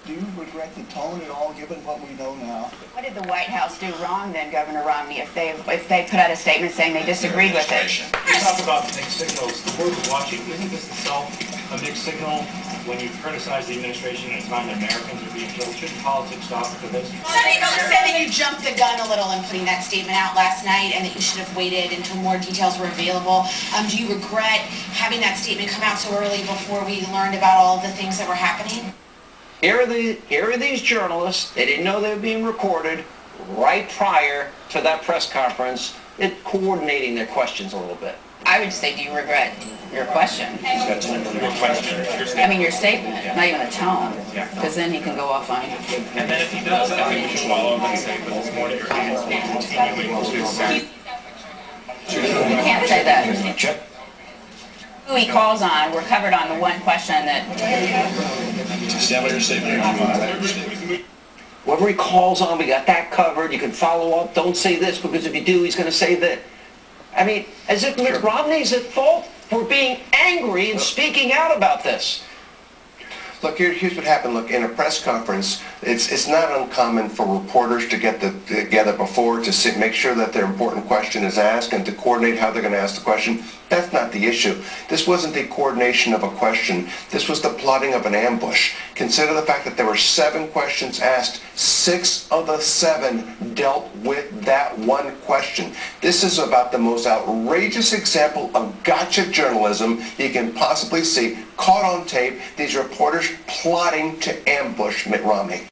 Do you regret the tone at all, given what we know now? What did the White House do wrong then, Governor Romney, if they put out a statement saying they disagreed with it? You talk about mixed signals. The world is watching. Isn't this itself a mixed signal when you criticize the administration at a time that Americans are being killed? Shouldn't politics stop for this? Some people have said that you jumped the gun a little in putting that statement out last night and that you should have waited until more details were available. Do you regret having that statement come out so early before we learned about all of the things that were happening? Here are these journalists. They didn't know they were being recorded right prior to that press conference, coordinating their questions a little bit. I would say, do you regret your question? Your question. I mean, your statement, not even the tone, because then he can go off on. And then if he does, I think we should follow up and say, but this morning your hands will continuing to serve. You can't say that. Who he calls on, we're covered on the one question that... Stand by your statement. Whoever he calls on, we got that covered. You can follow up. Don't say this, because if you do, he's going to say that. I mean, as if Mitt Romney's at fault for being angry and speaking out about this. Look, here's what happened. Look, in a press conference, it's not uncommon for reporters to get together before to make sure that their important question is asked and to coordinate how they're going to ask the question. That's not the issue. This wasn't the coordination of a question. This was the plotting of an ambush. Consider the fact that there were 7 questions asked. 6 of the 7 dealt with that one question. This is about the most outrageous example of gotcha journalism you can possibly see. Caught on tape, these reporters plotting to ambush Mitt Romney.